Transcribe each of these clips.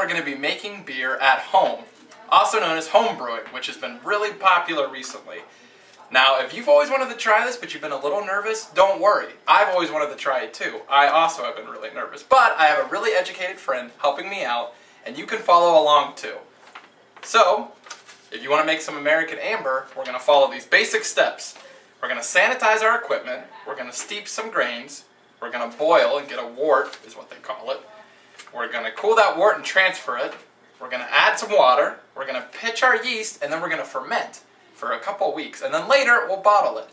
we're going to be making beer at home, also known as homebrewing, which has been really popular recently. Now, if you've always wanted to try this, but you've been a little nervous, don't worry. I've always wanted to try it too. I also have been really nervous, but I have a really educated friend helping me out, and you can follow along too. So, if you want to make some American Amber, we're going to follow these basic steps. We're going to sanitize our equipment, we're going to steep some grains, we're going to boil and get a wort, is what they call it. We're going to cool that wort and transfer it. We're going to add some water, we're going to pitch our yeast, and then we're going to ferment for a couple weeks, and then later we'll bottle it.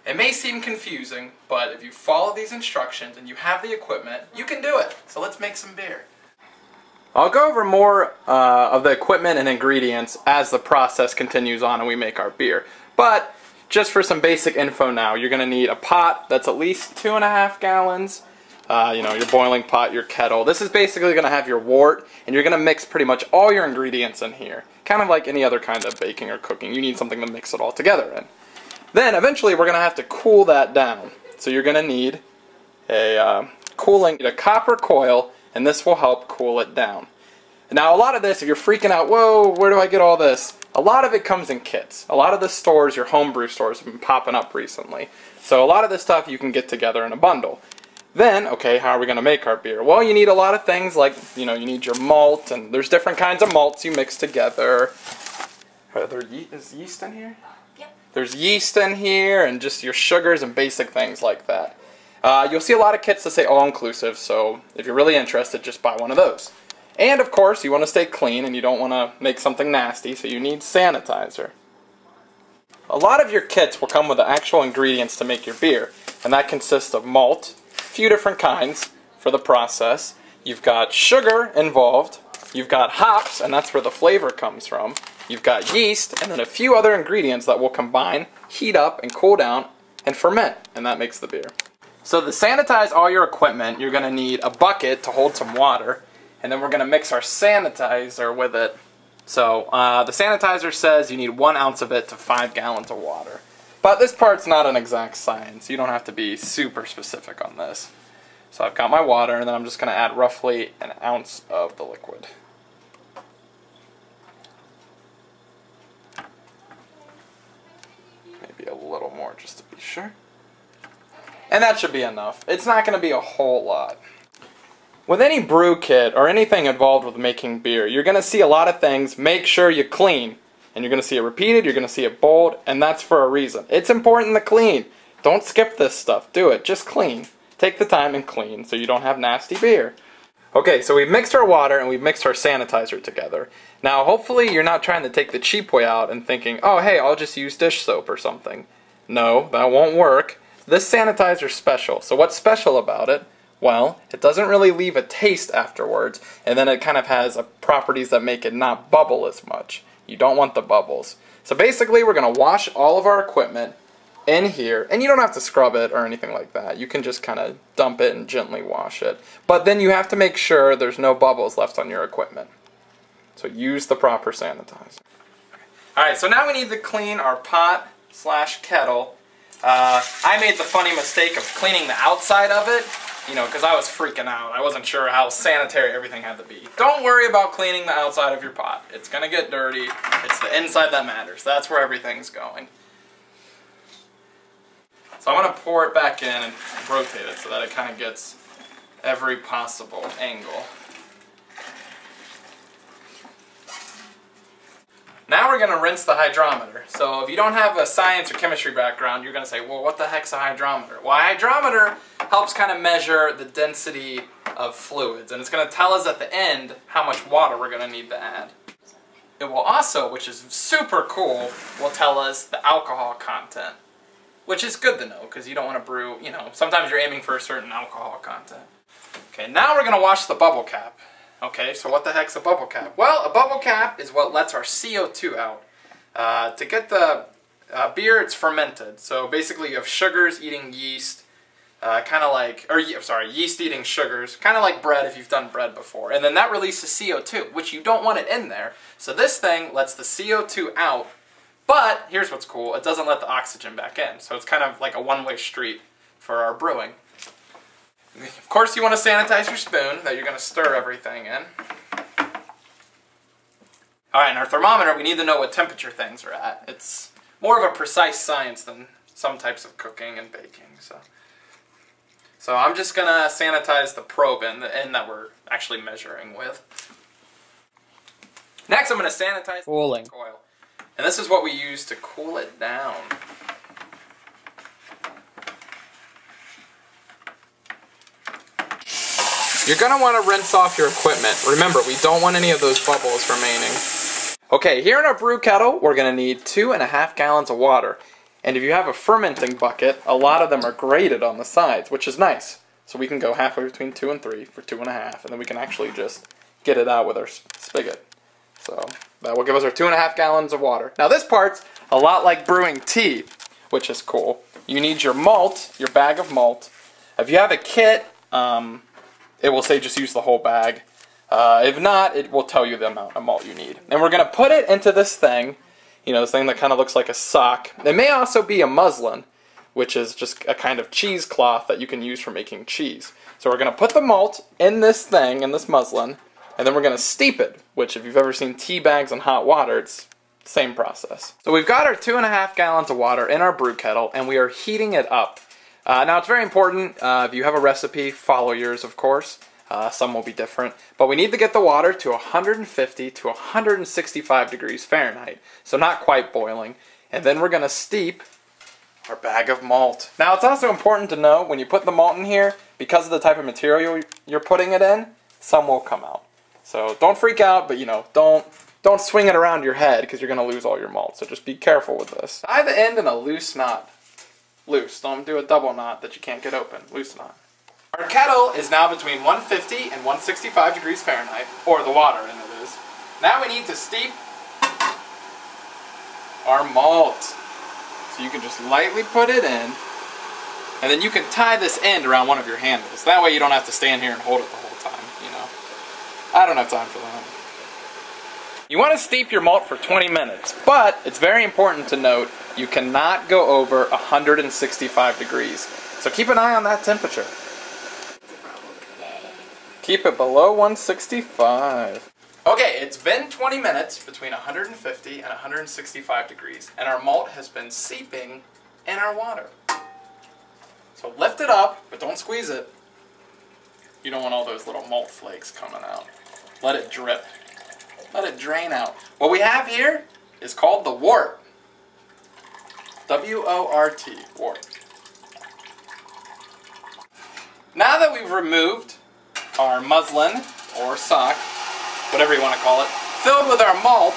It may seem confusing, but if you follow these instructions and you have the equipment, you can do it. So let's make some beer. I'll go over more of the equipment and ingredients as the process continues on and we make our beer. But just for some basic info now, you're going to need a pot that's at least 2.5 gallons. You know, your boiling pot, your kettle. This is basically going to have your wort, and you're going to mix pretty much all your ingredients in here. Kind of like any other kind of baking or cooking. You need something to mix it all together in. Then eventually we're going to have to cool that down. So you're going to need a copper coil, and this will help cool it down. Now a lot of this, if you're freaking out, whoa, where do I get all this? A lot of it comes in kits. A lot of the stores, your homebrew stores, have been popping up recently. So a lot of this stuff you can get together in a bundle. Then, okay, how are we going to make our beer? Well, you need a lot of things like, you know, you need your malt, and there's different kinds of malts you mix together. Is yeast in here? Yep. There's yeast in here, and just your sugars and basic things like that. You'll see a lot of kits that say all-inclusive, so if you're really interested, just buy one of those. And, of course, you want to stay clean, and you don't want to make something nasty, so you need sanitizer. A lot of your kits will come with the actual ingredients to make your beer, and that consists of malt, few different kinds for the process. You've got sugar involved, you've got hops, and that's where the flavor comes from. You've got yeast, and then a few other ingredients that will combine, heat up, and cool down, and ferment, and that makes the beer. So to sanitize all your equipment, you're going to need a bucket to hold some water, and then we're going to mix our sanitizer with it. So the sanitizer says you need 1 ounce of it to 5 gallons of water. But this part's not an exact science. You don't have to be super specific on this. So I've got my water, and then I'm just going to add roughly 1 ounce of the liquid. Maybe a little more just to be sure. And that should be enough. It's not going to be a whole lot. With any brew kit or anything involved with making beer, you're going to see a lot of things. Make sure you clean. And you're going to see it repeated, you're going to see it bold, and that's for a reason. It's important to clean. Don't skip this stuff. Do it. Just clean. Take the time and clean so you don't have nasty beer. Okay, so we've mixed our water and we've mixed our sanitizer together. Now, hopefully you're not trying to take the cheap way out and thinking, oh, hey, I'll just use dish soap or something. No, that won't work. This sanitizer's special. So what's special about it? Well, it doesn't really leave a taste afterwards, and then it kind of has properties that make it not bubble as much. You don't want the bubbles. So basically we're going to wash all of our equipment in here, and you don't have to scrub it or anything like that. You can just kind of dump it and gently wash it. But then you have to make sure there's no bubbles left on your equipment. So use the proper sanitizer. Alright, so now we need to clean our pot/kettle. I made the funny mistake of cleaning the outside of it. You know, because I was freaking out. I wasn't sure how sanitary everything had to be. Don't worry about cleaning the outside of your pot. It's going to get dirty. It's the inside that matters. That's where everything's going. So I'm going to pour it back in and rotate it so that it kind of gets every possible angle. Now we're going to rinse the hydrometer. So if you don't have a science or chemistry background, you're going to say, well, what the heck's a hydrometer? Well, a hydrometer helps kind of measure the density of fluids, and it's going to tell us at the end how much water we're going to need to add. It will also, which is super cool, will tell us the alcohol content, which is good to know because you don't want to brew, you know, sometimes you're aiming for a certain alcohol content. Okay, now we're going to wash the bubble cap. Okay, so what the heck's a bubble cap? Well, a bubble cap is what lets our CO2 out. To get the beer, it's fermented. So basically you have sugars eating yeast, kind of like, yeast eating sugars, kind of like bread if you've done bread before. And then that releases CO2, which you don't want it in there. So this thing lets the CO2 out, but here's what's cool, it doesn't let the oxygen back in. So it's kind of like a one-way street for our brewing. Of course you want to sanitize your spoon that you're going to stir everything in. Alright, and our thermometer, we need to know what temperature things are at. It's more of a precise science than some types of cooking and baking. So I'm just going to sanitize the probe end that we're actually measuring with. Next, I'm going to sanitize the coil. And this is what we use to cool it down. You're going to want to rinse off your equipment. Remember, we don't want any of those bubbles remaining. Okay, here in our brew kettle, we're going to need 2.5 gallons of water. And if you have a fermenting bucket, a lot of them are graded on the sides, which is nice. So we can go halfway between 2 and 3 for 2.5, and then we can actually just get it out with our spigot. So that will give us our 2.5 gallons of water. Now this part's a lot like brewing tea, which is cool. You need your malt, your bag of malt. If you have a kit, it will say just use the whole bag. If not, it will tell you the amount of malt you need. And we're going to put it into this thing, you know, this thing that kind of looks like a sock. It may also be a muslin, which is just a kind of cheesecloth that you can use for making cheese. So we're going to put the malt in this thing, in this muslin, and then we're going to steep it, which if you've ever seen tea bags in hot water, it's the same process. So we've got our 2.5 gallons of water in our brew kettle, and we are heating it up. Now it's very important, if you have a recipe, follow yours of course. Some will be different. But we need to get the water to 150 to 165 degrees Fahrenheit. So not quite boiling. And then we're going to steep our bag of malt. Now it's also important to know when you put the malt in here, because of the type of material you're putting it in, some will come out. So don't freak out, but you know, don't swing it around your head because you're going to lose all your malt. So just be careful with this. Tie the end in a loose knot. Loose. Don't do a double knot that you can't get open. Loose knot. Our kettle is now between 150 and 165 degrees Fahrenheit, or the water in it is. Now we need to steep our malt. So you can just lightly put it in, and then you can tie this end around one of your handles. That way you don't have to stand here and hold it the whole time, you know. I don't have time for that. You want to steep your malt for 20 minutes, but it's very important to note you cannot go over 165 degrees. So keep an eye on that temperature. Keep it below 165. Okay, it's been 20 minutes between 150 and 165 degrees, and our malt has been seeping in our water. So lift it up, but don't squeeze it. You don't want all those little malt flakes coming out. Let it drip. Let it drain out. What we have here is called the wort. W-O-R-T, wort. Now that we've removed our muslin or sock, whatever you want to call it, filled with our malt,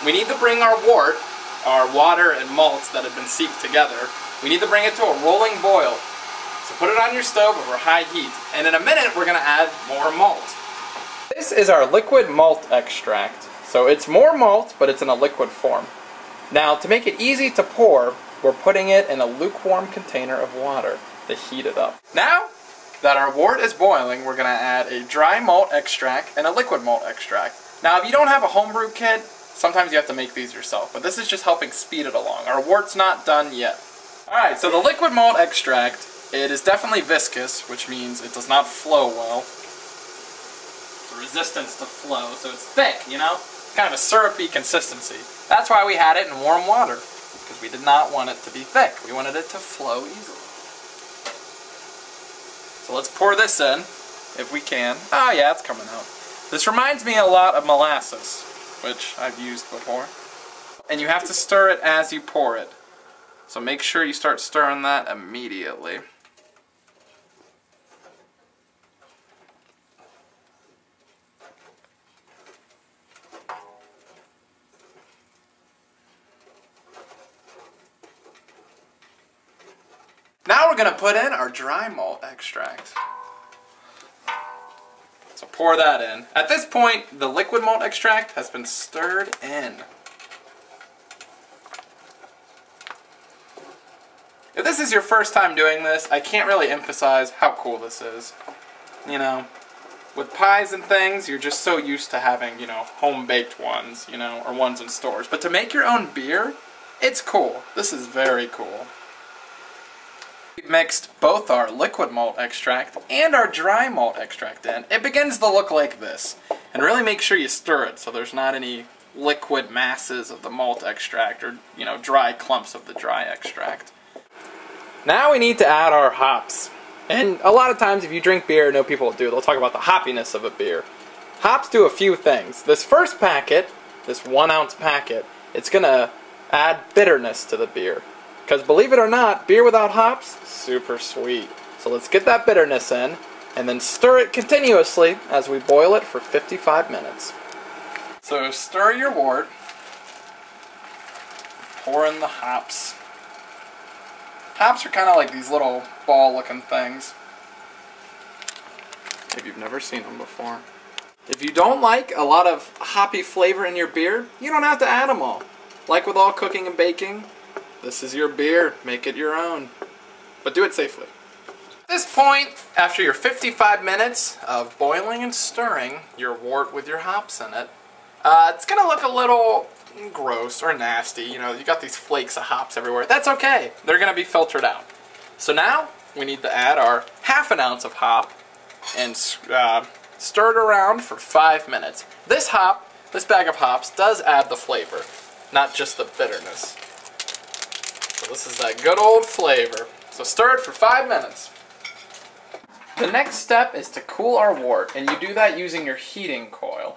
we need to bring our wort, our water and malt that have been seeped together, we need to bring it to a rolling boil. So put it on your stove over high heat, and in a minute we're going to add more malt. This is our liquid malt extract. So it's more malt, but it's in a liquid form. Now, to make it easy to pour, we're putting it in a lukewarm container of water to heat it up. Now that our wort is boiling, we're going to add a dry malt extract and a liquid malt extract. Now, if you don't have a homebrew kit, sometimes you have to make these yourself, but this is just helping speed it along. Our wort's not done yet. Alright, so the liquid malt extract, it is definitely viscous, which means it does not flow well. The resistance to flow, so it's thick, you know? Kind of a syrupy consistency. That's why we had it in warm water, because we did not want it to be thick. We wanted it to flow easily. So let's pour this in, if we can. Ah, yeah, it's coming out. This reminds me a lot of molasses, which I've used before. And you have to stir it as you pour it. So make sure you start stirring that immediately. Now we're going to put in our dry malt extract. So pour that in. At this point, the liquid malt extract has been stirred in. If this is your first time doing this, I can't really emphasize how cool this is. You know, with pies and things, you're just so used to having, you know, home-baked ones, you know, or ones in stores. But to make your own beer, it's cool. This is very cool. We've mixed both our liquid malt extract and our dry malt extract in. It begins to look like this. And really make sure you stir it so there's not any liquid masses of the malt extract, or, you know, dry clumps of the dry extract. Now we need to add our hops. And a lot of times if you drink beer, I know people do, they'll talk about the hoppiness of a beer. Hops do a few things. This first packet, this 1 ounce packet, it's going to add bitterness to the beer. Because believe it or not, beer without hops, super sweet. So let's get that bitterness in, and then stir it continuously as we boil it for 55 minutes. So stir your wort, pour in the hops. Hops are kind of like these little ball-looking things. If you've never seen them before. If you don't like a lot of hoppy flavor in your beer, you don't have to add them all. Like with all cooking and baking, this is your beer. Make it your own. But do it safely. At this point, after your 55 minutes of boiling and stirring your wort with your hops in it, it's going to look a little gross or nasty. You know, you got these flakes of hops everywhere. That's okay. They're going to be filtered out. So now we need to add our ½ ounce of hop and stir it around for 5 minutes. This bag of hops does add the flavor, not just the bitterness. So this is that good old flavor. So stir it for 5 minutes. The next step is to cool our wort, and you do that using your heating coil.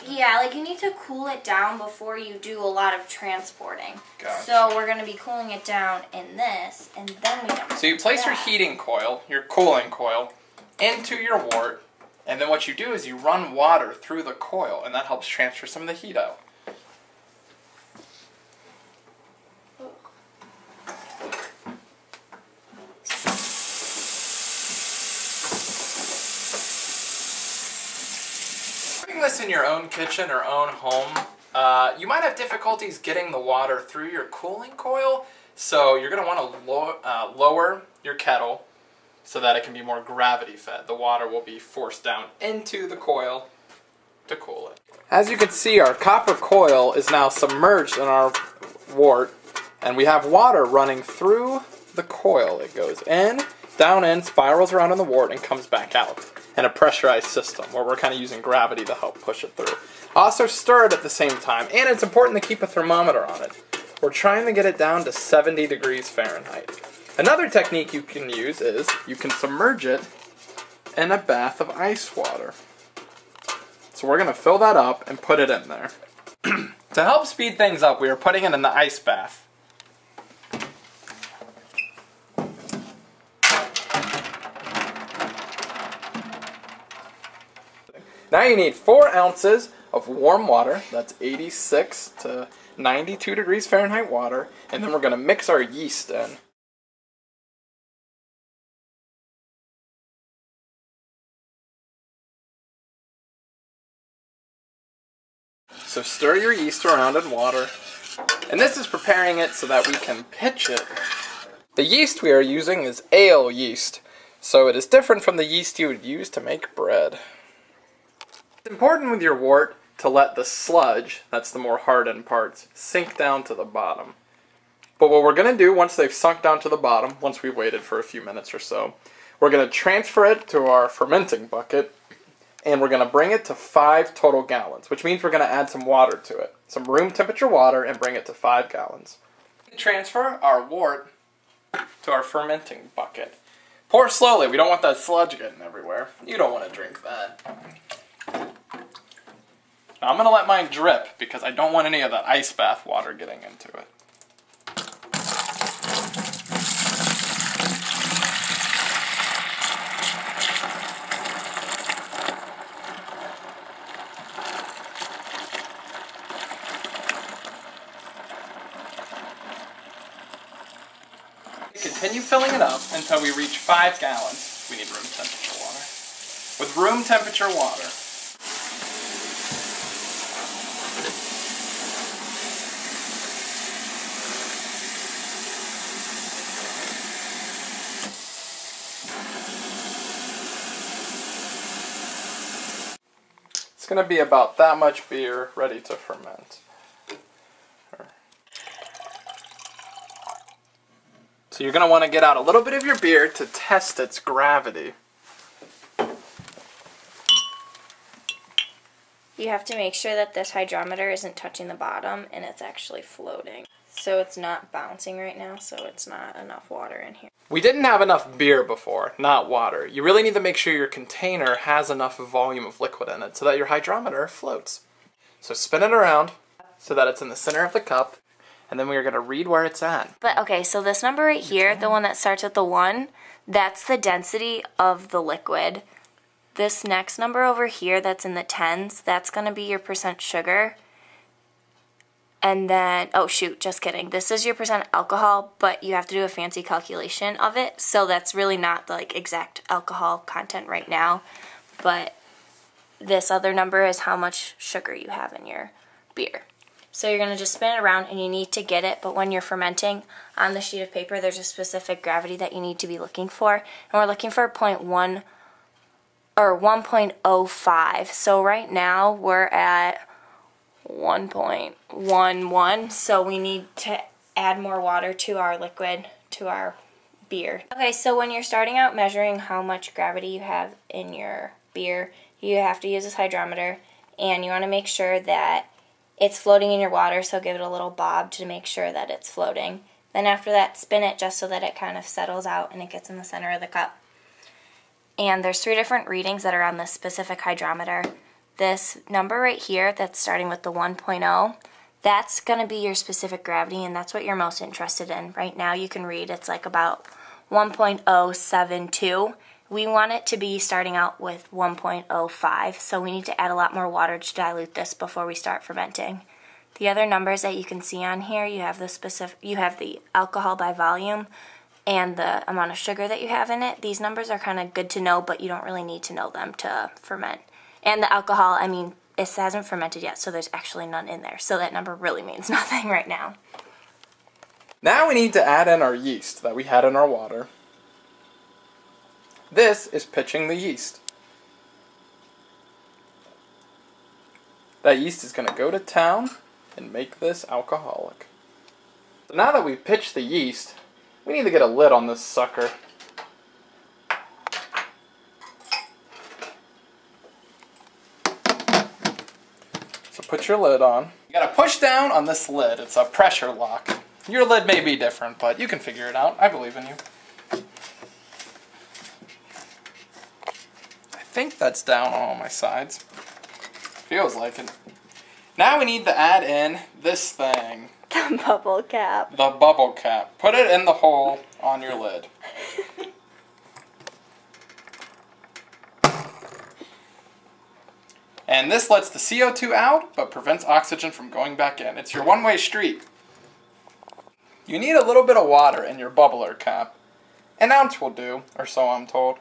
Yeah, like you need to cool it down before you do a lot of transporting. Gotcha. So we're going to be cooling it down in this, and then we have So you place your heating coil, your cooling coil, into your wort, and then what you do is you run water through the coil, and that helps transfer some of the heat out. This in your own kitchen or own home, you might have difficulties getting the water through your cooling coil, so you're going to want to lower your kettle so that it can be more gravity fed. The water will be forced down into the coil to cool it. As you can see, our copper coil is now submerged in our wort, and we have water running through the coil. It goes in, down in, spirals around in the wort, and comes back out. In a pressurized system where we're kind of using gravity to help push it through. Also stir it at the same time, and it's important to keep a thermometer on it. We're trying to get it down to 70 degrees Fahrenheit. Another technique you can use is you can submerge it in a bath of ice water. So we're going to fill that up and put it in there. To help speed things up, we are putting it in the ice bath. Now you need 4 ounces of warm water, that's 86 to 92 degrees Fahrenheit water, and then we're going to mix our yeast in. So stir your yeast around in water, and this is preparing it so that we can pitch it. The yeast we are using is ale yeast, so it is different from the yeast you would use to make bread. It's important with your wort to let the sludge, that's the more hardened parts, sink down to the bottom. But what we're going to do once they've sunk down to the bottom, once we've waited for a few minutes or so, we're going to transfer it to our fermenting bucket, and we're going to bring it to 5 total gallons, which means we're going to add some water to it. Some room temperature water, and bring it to 5 gallons. Transfer our wort to our fermenting bucket. Pour slowly, we don't want that sludge getting everywhere. You don't want to drink that. Now I'm going to let mine drip because I don't want any of that ice bath water getting into it. Continue filling it up until we reach 5 gallons. We need room temperature water. With room temperature water, it's going to be about that much beer ready to ferment. So you're going to want to get out a little bit of your beer to test its gravity. you have to make sure that this hydrometer isn't touching the bottom and it's actually floating. So it's not bouncing right now, so it's not enough water in here. We didn't have enough beer before, not water. You really need to make sure your container has enough volume of liquid in it so that your hydrometer floats. So spin it around so that it's in the center of the cup, and then we're going to read where it's at. But okay, so this number right here, the one that starts with the 1, that's the density of the liquid. This next number over here that's in the tens, that's going to be your percent sugar. And then, oh shoot, just kidding. This is your percent alcohol, but you have to do a fancy calculation of it. So that's really not the exact alcohol content right now. But this other number is how much sugar you have in your beer. So you're going to just spin it around and you need to get it. But when you're fermenting on the sheet of paper, there's a specific gravity that you need to be looking for. And we're looking for 0.1 or 1.05. So right now we're at 1.11, so we need to add more water to our liquid, to our beer. Okay, so when you're starting out measuring how much gravity you have in your beer, you have to use this hydrometer, and you want to make sure that it's floating in your water, so give it a little bob to make sure that it's floating. Then after that, spin it just so that it kind of settles out and it gets in the center of the cup. And there's 3 different readings that are on this specific hydrometer. This number right here that's starting with the 1.0, that's going to be your specific gravity, and that's what you're most interested in. Right now you can read it's like about 1.072. We want it to be starting out with 1.05, so we need to add a lot more water to dilute this before we start fermenting. The other numbers that you can see on here, you have the alcohol by volume and the amount of sugar that you have in it. These numbers are kind of good to know, but you don't really need to know them to ferment. And the alcohol, I mean, it hasn't fermented yet, so there's actually none in there. So that number really means nothing right now. Now we need to add in our yeast that we had in our water. This is pitching the yeast. That yeast is going to go to town and make this alcoholic. So now that we've pitched the yeast, we need to get a lid on this sucker. Put your lid on. You gotta push down on this lid. It's a pressure lock. Your lid may be different, but you can figure it out. I believe in you. I think that's down on all my sides. Feels like it. Now we need to add in this thing. The bubble cap. The bubble cap. Put it in the hole on your lid. And this lets the CO2 out, but prevents oxygen from going back in. It's your one-way street. You need a little bit of water in your bubbler cap. An ounce will do, or so I'm told.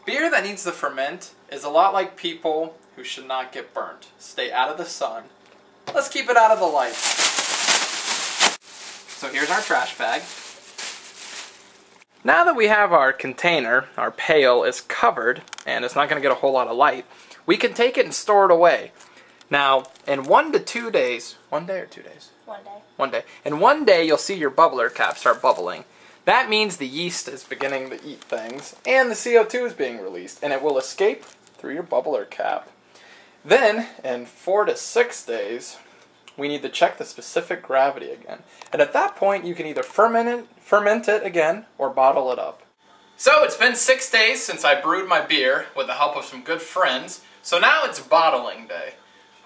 Beer that needs to ferment is a lot like people who should not get burnt. Stay out of the sun. Let's keep it out of the light. So here's our trash bag. Now that we have our container, our pail is covered, and it's not going to get a whole lot of light, we can take it and store it away. Now, in 1 to 2 days, 1 day or 2 days? 1 day. 1 day. In 1 day, you'll see your bubbler cap start bubbling. That means the yeast is beginning to eat things, and the CO2 is being released, and it will escape through your bubbler cap. Then, in 4 to 6 days, we need to check the specific gravity again. And at that point, you can either ferment it again or bottle it up. So it's been 6 days since I brewed my beer with the help of some good friends. So now it's bottling day.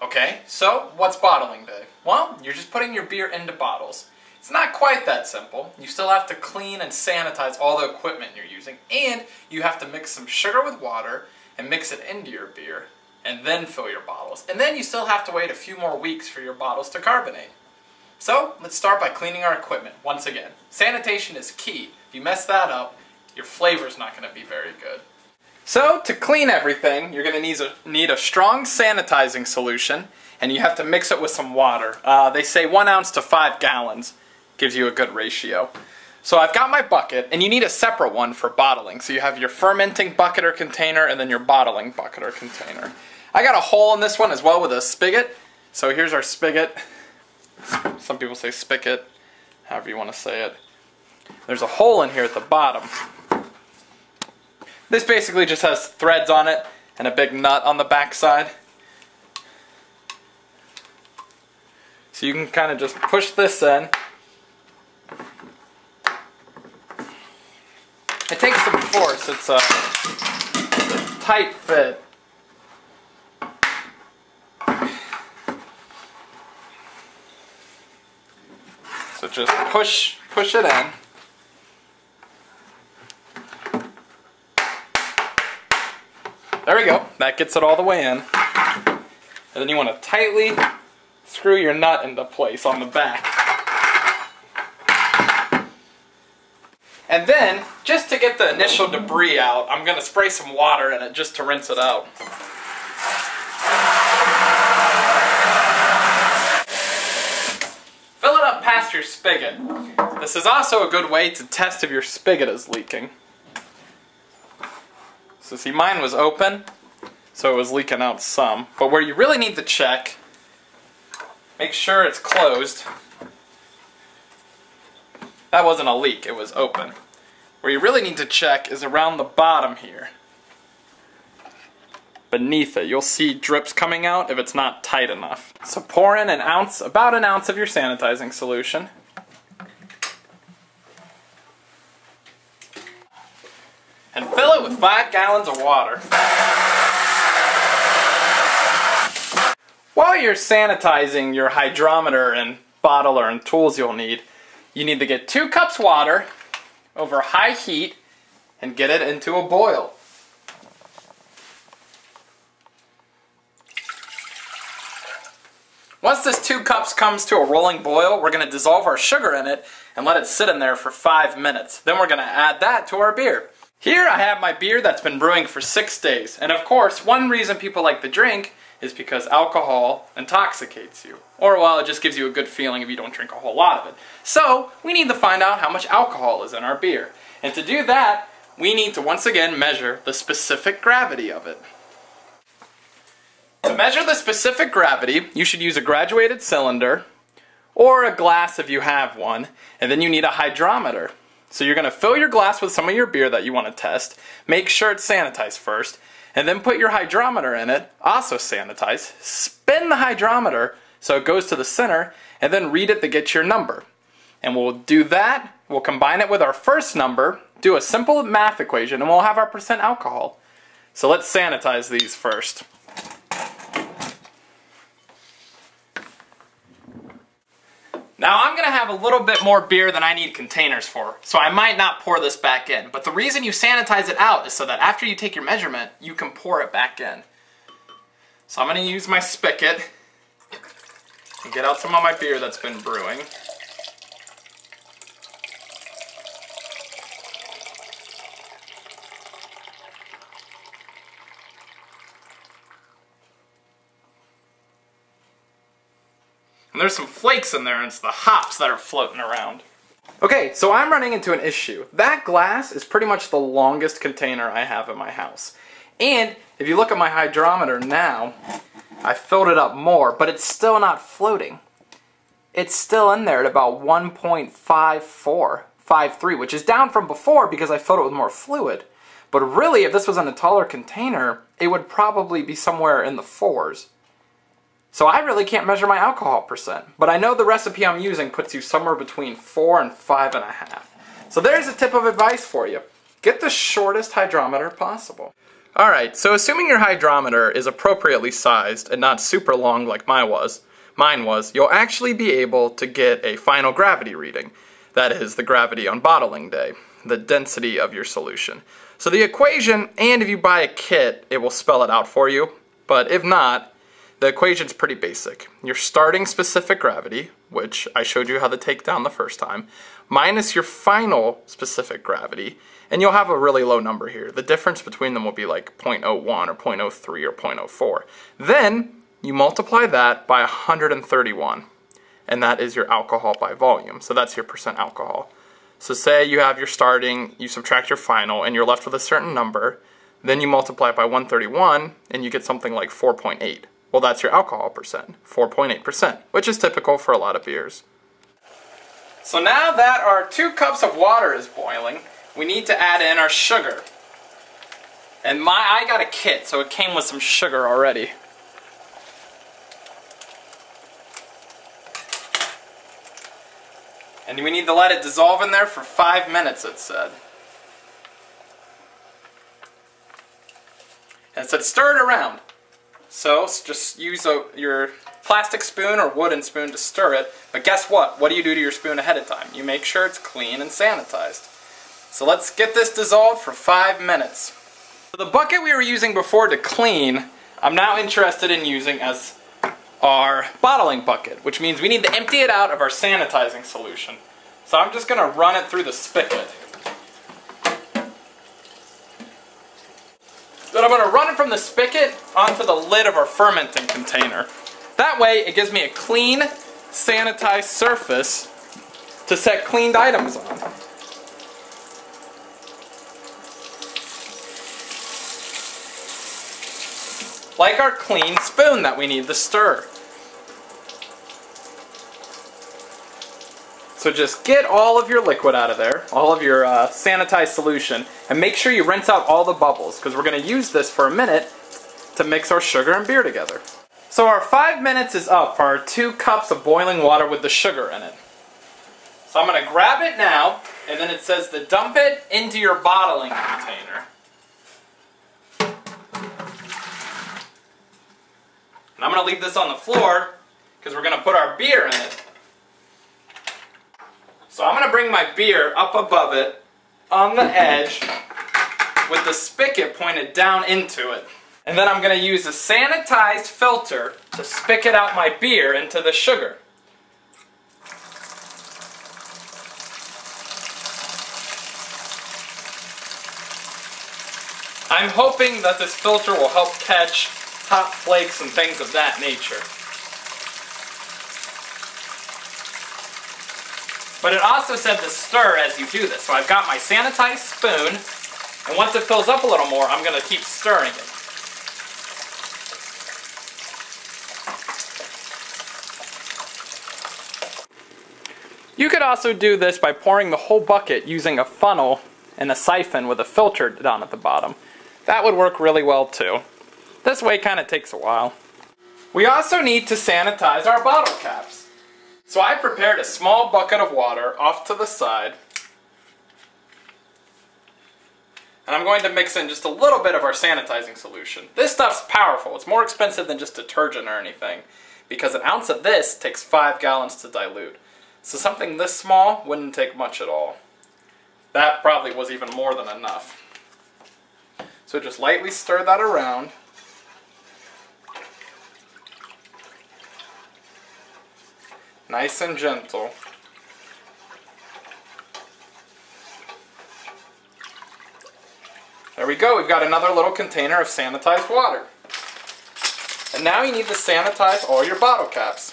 Okay, so what's bottling day? Well, you're just putting your beer into bottles. It's not quite that simple. You still have to clean and sanitize all the equipment you're using, and you have to mix some sugar with water and mix it into your beer, and then fill your bottles. And then you still have to wait a few more weeks for your bottles to carbonate. So, let's start by cleaning our equipment once again. Sanitation is key. If you mess that up, your flavor's not going to be very good. So, to clean everything, you're going to need a strong sanitizing solution, and you have to mix it with some water. They say 1 ounce to 5 gallons gives you a good ratio. So I've got my bucket, and you need a separate one for bottling. So you have your fermenting bucket or container, and then your bottling bucket or container. I got a hole in this one as well with a spigot. So here's our spigot. Some people say spigot, however you want to say it. There's a hole in here at the bottom. This basically just has threads on it, and a big nut on the back side. So you can kind of just push this in. It takes some force, it's a tight fit. So just push it in. There we go, that gets it all the way in. And then you want to tightly screw your nut into place on the back. And then, just to get the initial debris out, I'm going to spray some water in it just to rinse it out. Fill it up past your spigot. This is also a good way to test if your spigot is leaking. So see, mine was open, so it was leaking out some. But where you really need to check, make sure it's closed. That wasn't a leak, it was open. Where you really need to check is around the bottom here. Beneath it, you'll see drips coming out if it's not tight enough. So pour in an ounce, about an ounce of your sanitizing solution. And fill it with 5 gallons of water. While you're sanitizing your hydrometer and bottler and tools you'll need, you need to get 2 cups water over high heat and get it into a boil. Once this 2 cups comes to a rolling boil, we're going to dissolve our sugar in it and let it sit in there for 5 minutes. Then we're going to add that to our beer. Here I have my beer that's been brewing for 6 days. And of course, one reason people like to drink is because alcohol intoxicates you. Or, well, it just gives you a good feeling if you don't drink a whole lot of it. So, we need to find out how much alcohol is in our beer. And to do that, we need to once again measure the specific gravity of it. To measure the specific gravity, you should use a graduated cylinder, or a glass if you have one, and then you need a hydrometer. So you're going to fill your glass with some of your beer that you want to test, make sure it's sanitized first, and then put your hydrometer in it, also sanitized, spin the hydrometer so it goes to the center, and then read it to get your number. And we'll do that, we'll combine it with our first number, do a simple math equation, and we'll have our percent alcohol. So let's sanitize these first. Now I'm going to have a little bit more beer than I need containers for, so I might not pour this back in. But the reason you sanitize it out is so that after you take your measurement, you can pour it back in. So I'm going to use my spigot and get out some of my beer that's been brewing. And there's some flakes in there, and it's the hops that are floating around. Okay, so I'm running into an issue. That glass is pretty much the longest container I have in my house. And if you look at my hydrometer now, I filled it up more, but it's still not floating. It's still in there at about 1.53, which is down from before because I filled it with more fluid. But really, if this was in a taller container, it would probably be somewhere in the 4s. So I really can't measure my alcohol percent, but I know the recipe I'm using puts you somewhere between 4 and 5.5. So there's a tip of advice for you. Get the shortest hydrometer possible. Alright, so assuming your hydrometer is appropriately sized and not super long like mine was, you'll actually be able to get a final gravity reading. That is the gravity on bottling day, the density of your solution. So the equation, and if you buy a kit, it will spell it out for you, but if not, the equation's pretty basic. Your starting specific gravity, which I showed you how to take down the first time, minus your final specific gravity, and you'll have a really low number here. The difference between them will be like 0.01 or 0.03 or 0.04. Then you multiply that by 131, and that is your alcohol by volume. So that's your percent alcohol. So say you have your starting, you subtract your final, and you're left with a certain number, then you multiply it by 131, and you get something like 4.8. Well, that's your alcohol percent, 4.8%, which is typical for a lot of beers. So now that our 2 cups of water is boiling, we need to add in our sugar. And I got a kit, so it came with some sugar already. And we need to let it dissolve in there for 5 minutes, it said. And it said stir it around. So just use your plastic spoon or wooden spoon to stir it. But guess what? What do you do to your spoon ahead of time? You make sure it's clean and sanitized. So let's get this dissolved for 5 minutes. So the bucket we were using before to clean, I'm now interested in using as our bottling bucket, which means we need to empty it out of our sanitizing solution. So I'm just going to run it through the spigot. Then I'm going to run it from the spigot onto the lid of our fermenting container. That way it gives me a clean, sanitized surface to set cleaned items on. Like our clean spoon that we need to stir. So just get all of your liquid out of there, all of your sanitized solution, and make sure you rinse out all the bubbles, because we're going to use this for a minute to mix our sugar and beer together. So our 5 minutes is up for our 2 cups of boiling water with the sugar in it. So I'm going to grab it now, and then it says to dump it into your bottling container. And I'm going to leave this on the floor because we're going to put our beer in it. So I'm going to bring my beer up above it on the edge with the spigot pointed down into it. And then I'm going to use a sanitized filter to spigot out my beer into the sugar. I'm hoping that this filter will help catch hot flakes and things of that nature. But it also said to stir as you do this. So I've got my sanitized spoon, and once it fills up a little more, I'm going to keep stirring it. You could also do this by pouring the whole bucket using a funnel and a siphon with a filter down at the bottom. That would work really well too. This way kind of takes a while. We also need to sanitize our bottle caps. So I prepared a small bucket of water off to the side. And I'm going to mix in just a little bit of our sanitizing solution. This stuff's powerful. It's more expensive than just detergent or anything, because an ounce of this takes 5 gallons to dilute. So something this small wouldn't take much at all. That probably was even more than enough. So just lightly stir that around. Nice and gentle. There we go, we've got another little container of sanitized water. And now you need to sanitize all your bottle caps.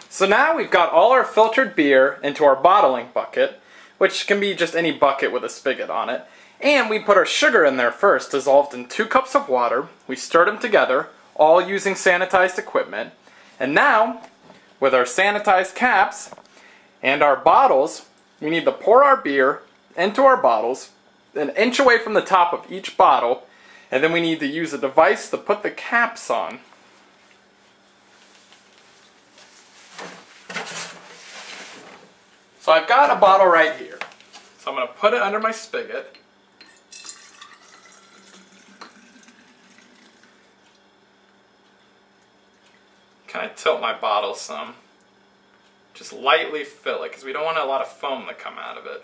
So now we've got all our filtered beer into our bottling bucket, which can be just any bucket with a spigot on it. And we put our sugar in there first, dissolved in 2 cups of water. We stirred them together, all using sanitized equipment. And now, with our sanitized caps and our bottles, we need to pour our beer into our bottles, an inch away from the top of each bottle, and then we need to use a device to put the caps on. So I've got a bottle right here. So I'm going to put it under my spigot. Kind of tilt my bottle some. Just lightly fill it, because we don't want a lot of foam to come out of it.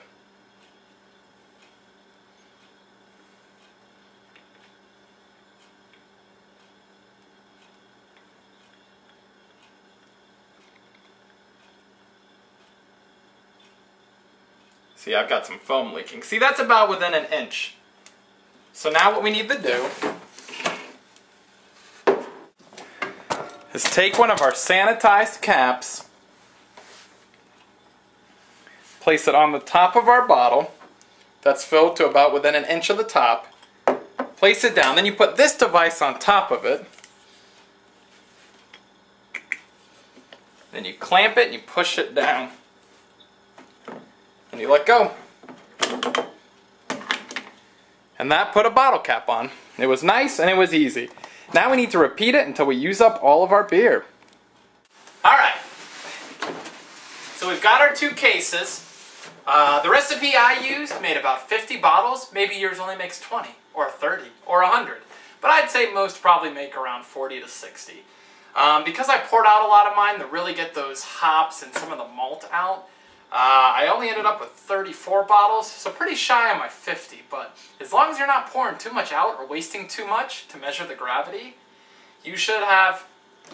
See, I've got some foam leaking. See, that's about within an inch. So now what we need to do is take one of our sanitized caps, place it on the top of our bottle that's filled to about within an inch of the top, place it down, then you put this device on top of it, then you clamp it and you push it down. and you let go. And that put a bottle cap on. It was nice and it was easy. Now we need to repeat it until we use up all of our beer. Alright, so we've got our 2 cases. The recipe I used made about 50 bottles. Maybe yours only makes 20 or 30 or 100. But I'd say most probably make around 40 to 60. Because I poured out a lot of mine to really get those hops and some of the malt out, I only ended up with 34 bottles, so pretty shy on my 50. But as long as you're not pouring too much out or wasting too much to measure the gravity, you should have,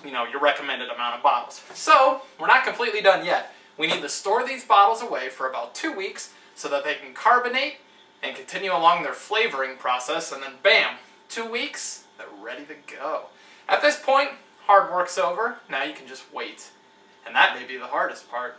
you know, your recommended amount of bottles. So we're not completely done yet. We need to store these bottles away for about 2 weeks so that they can carbonate and continue along their flavoring process, and then bam, 2 weeks, they're ready to go. At this point, hard work's over. Now you can just wait. And that may be the hardest part.